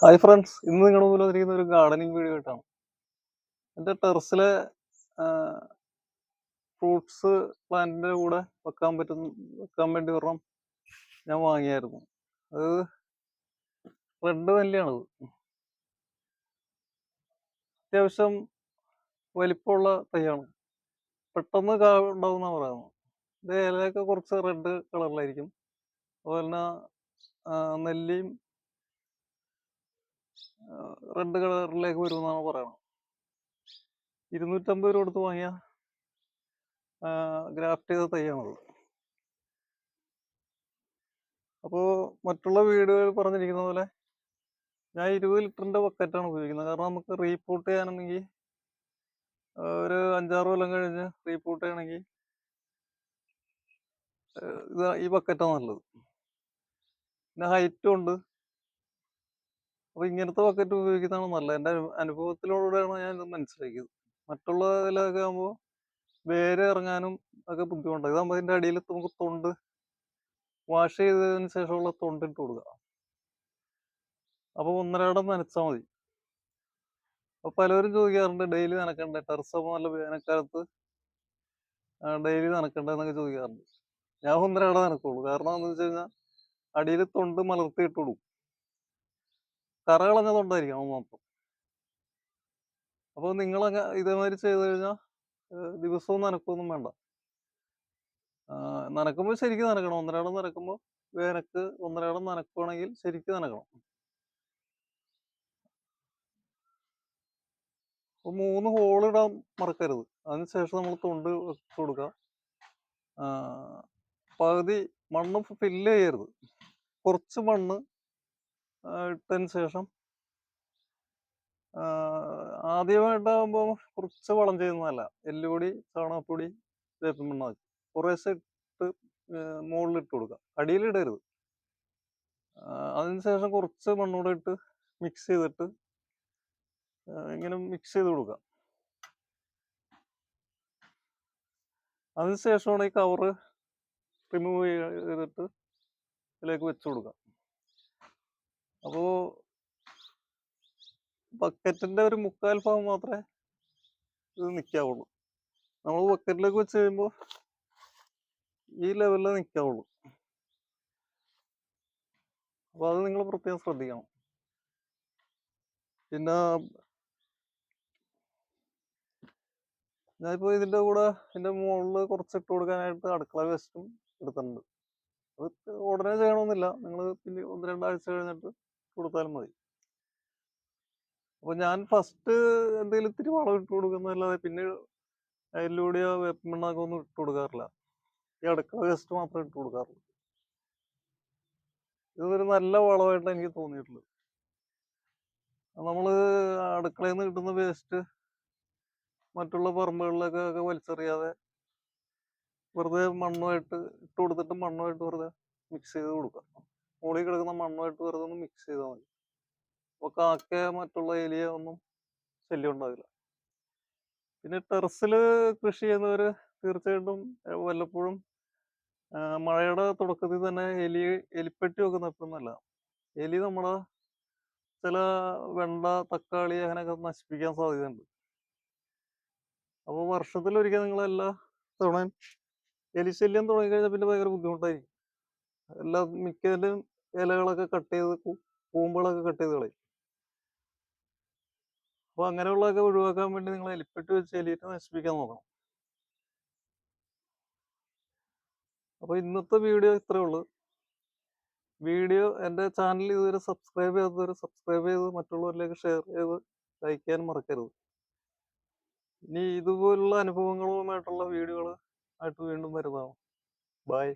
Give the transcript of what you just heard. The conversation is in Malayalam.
ഹായ് ഫ്രണ്ട്സ്, ഇന്ന് നിങ്ങളുടെ മുമ്പിൽ വന്നിരിക്കുന്ന ഒരു ഗാർഡനിങ് വീഡിയോ ആയിട്ടാണ്. എൻ്റെ ടെറസിലെ ഫ്രൂട്ട്സ് പ്ലാന്റിന്റെ കൂടെ വെക്കാൻ വേണ്ടി ഒരെണ്ണം ഞാൻ വാങ്ങിയായിരുന്നു. അത് റെഡ് നെല്ലിയാണത്. അത്യാവശ്യം വലിപ്പമുള്ള തൈയാണ്. പെട്ടെന്ന് കാ ഉണ്ടാവുന്ന പറയുന്നത്. ഇത് ഇലയൊക്കെ കുറച്ച് റെഡ് കളറിലായിരിക്കും. അതുപോലെ തന്നെ നെല്ലിയും റെഡ് കളറിലേക്ക് വരുമെന്നാണ് പറയുന്നത്. 250 രൂപ കൊടുത്ത് വാങ്ങിയ ഗ്രാഫ്റ്റ് ചെയ്ത തൈയാണത്. അപ്പോൾ മറ്റുള്ള വീടുകളിൽ പറഞ്ഞിരിക്കുന്ന പോലെ ഞാൻ 20 ലിറ്ററിന്റെ ബക്കറ്റാണ് ഉപയോഗിക്കുന്നത്. കാരണം നമുക്ക് റീപോർട്ട് ചെയ്യാനുണ്ടെങ്കിൽ ഒരു 5-6 കൊല്ലം കഴിഞ്ഞ് റീപോർട്ട് ചെയ്യണമെങ്കിൽ ഈ ബക്കറ്റാണ് നല്ലത്. പിന്നെ ഹൈറ്റും ഉണ്ട്. അപ്പൊ ഇങ്ങനത്തെ ബക്കറ്റ് ഉപയോഗിക്കുന്നതാണ് നല്ലത്. എൻ്റെ അനുഭവത്തിലൂടെയാണ് ഞാൻ ഇത് മനസ്സിലാക്കിയത്. മറ്റുള്ള ഇതിലൊക്കെ ആകുമ്പോൾ വേര് ഇറങ്ങാനും ഒക്കെ ബുദ്ധിമുട്ടാണ്. ഇതാകുമ്പോൾ അതിന്റെ അടിയിൽ നമുക്ക് തൊണ്ട് വാഷ് ചെയ്തതിന് ശേഷമുള്ള തൊണ്ട് ഇട്ട് കൊടുക്കുക. അപ്പൊ 1.5 നനച്ചാൽ മതി. അപ്പൊ പലരും ചോദിക്കാറുണ്ട്, ഡെയിലി നനക്കണ്ടേ, ടെറസ് ആകുമ്പോൾ നല്ല വേനൽക്കാലത്ത് ഡെയിലി നനക്കണ്ടെന്നൊക്കെ ചോദിക്കാറുണ്ട്. ഞാൻ 1.5 നനക്കുള്ളൂ. കാരണം എന്താണെന്ന് വെച്ച് കഴിഞ്ഞാൽ അടിയിൽ തൊണ്ട് മലർത്തി ഇട്ട് കൊടുക്കും. കറ കളഞ്ഞ തൊണ്ടായിരിക്കണം മാത്രം. അപ്പോൾ നിങ്ങൾ ഇതേമാതിരി ചെയ്ത് കഴിഞ്ഞാൽ ദിവസവും നനക്കൊന്നും വേണ്ട. നനക്കുമ്പോൾ ശരിക്കും നനക്കണം. 1.5 നനക്കുമ്പോൾ വേനക്ക് 1.5 നനക്കുവാണെങ്കിൽ ശരിക്കും നനക്കണം. അപ്പോൾ 3 ഹോൾ ഇടാൻ മറക്കരുത്. അതിനുശേഷം നമ്മൾ തൊണ്ട് വെച്ച് കൊടുക്കുക. പകുതി മണ്ണ് ഫില്ല് ചെയ്യരുത്. കുറച്ച് മണ്ണ് ഇട്ടതിന് ശേഷം ആദ്യമായിട്ടാകുമ്പോൾ കുറച്ച് വളം ചെയ്യുന്നതല്ല. എല്ലുപൊടി, ചാണകപ്പൊടി, വേപ്പിൻ പിണ്ണാക്ക് കുറേശ്ശെ ഇട്ട് മുകളിൽ ഇട്ട് കൊടുക്കുക. അടിയിലിടരുത്. അതിനുശേഷം കുറച്ച് മണ്ണൂടെ ഇട്ട് മിക്സ് ചെയ്തിട്ട് ഇങ്ങനെ മിക്സ് ചെയ്ത് കൊടുക്കുക. അതിനുശേഷമാണ് ഈ കവറ് റിമൂവ് ചെയ്തിട്ട് ഇതിലേക്ക് വെച്ച് കൊടുക്കുക. അപ്പോൾ ബക്കറ്റിന്റെ ഒരു 3/4 ഭാഗം മാത്രമേ ഇത് നിൽക്കാവുള്ളൂ. നമ്മൾ ബക്കറ്റിലേക്ക് വെച്ച് കഴിയുമ്പോൾ ഈ ലെവലിൽ നിൽക്കാവുള്ളൂ. അപ്പൊ അത് നിങ്ങൾ പ്രത്യേകം ശ്രദ്ധിക്കണം. പിന്നെ ഞാനിപ്പോ ഇതിന്റെ കൂടെ ഇതിന്റെ മുകളിൽ കുറച്ച് ഇട്ട് കൊടുക്കാനായിട്ട് അടുക്കള വേസ്റ്റും എടുത്തിട്ടുണ്ട്. അത് ഉടനെ ചെയ്യണമെന്നില്ല. നിങ്ങൾ പിന്നെ 1-2 ആഴ്ച കഴിഞ്ഞിട്ട് കൊടുത്താലും മതി. അപ്പൊ ഞാൻ ഫസ്റ്റ് എന്തെങ്കിലും ഇത്തിരി വളം ഇട്ട് കൊടുക്കുന്നതല്ലാതെ പിന്നെ എല്ലുപൊടിയോ വേപ്പിൻ പിണ്ണാക്കോ ഒന്നും ഇട്ട് കൊടുക്കാറില്ല. ഈ അടുക്കള വേസ്റ്റ് മാത്രമേ ഇട്ട് കൊടുക്കാറുള്ളൂ. ഇതൊരു നല്ല വളമായിട്ട് എനിക്ക് തോന്നിയിട്ടുള്ളത്. നമ്മള് അടുക്കളയിൽ നിന്ന് കിട്ടുന്ന വേസ്റ്റ് മറ്റുള്ള പറമ്പുകളിലൊക്കെ വലിച്ചെറിയാതെ വെറുതെ മണ്ണുമായിട്ട് ഇട്ട് കൊടുത്തിട്ട് മണ്ണുമായിട്ട് വെറുതെ മിക്സ് ചെയ്ത് കൊടുക്കുക. മുകളിൽ കിടക്കുന്ന മണ്ണുമായിട്ട് വെറുതെ ഒന്ന് മിക്സ് ചെയ്താൽ മതി. അപ്പൊ കാക്കയോ മറ്റുള്ള എലിയോ ഒന്നും ശല്യം ഉണ്ടാവില്ല. പിന്നെ ടെറസിൽ കൃഷി ചെയ്യുന്നവര് തീർച്ചയായിട്ടും വല്ലപ്പോഴും മഴയുടെ തുടക്കത്തിൽ തന്നെ എലിപ്പെട്ടി വെക്കുന്ന എപ്പോഴും നല്ലതാണ്. എലി നമ്മുടെ ചില വെണ്ട, തക്കാളി അങ്ങനെയൊക്കെ നശിപ്പിക്കാൻ സാധ്യതയുണ്ട്. അപ്പോൾ വർഷത്തിലൊരിക്കൽ നിങ്ങൾ എല്ലാ തവണയും എലിശല്യം തുടങ്ങിക്കഴിഞ്ഞാൽ പിന്നെ ഭയങ്കര ബുദ്ധിമുട്ടായിരിക്കും. മിക്കതിലും ഇലകളൊക്കെ കട്ട് ചെയ്ത് കൂമ്പുകളൊക്കെ കട്ട് ചെയ്ത് കളയും. അപ്പൊ അങ്ങനെയുള്ളതൊക്കെ ഒഴിവാക്കാൻ വേണ്ടി നിങ്ങൾ എലിപ്പെട്ടി വെച്ച് എലിയിട്ട് നശിപ്പിക്കാൻ നോക്കണം. അപ്പൊ ഇന്നത്തെ വീഡിയോ ഇത്രയേ ഉള്ളൂ. എൻ്റെ ചാനൽ ഇതുവരെ സബ്സ്ക്രൈബ് ചെയ്യാത്തവരെ സബ്സ്ക്രൈബ് ചെയ്ത് മറ്റുള്ളവരിലേക്ക് ഷെയർ ചെയ്ത് ലൈക്ക് ചെയ്യാൻ മറക്കരുത്. ഇനി ഇതുപോലുള്ള അനുഭവങ്ങളുമായിട്ടുള്ള വീഡിയോകൾ ആയിട്ട് വീണ്ടും വരുന്നതാണ്. ബൈ.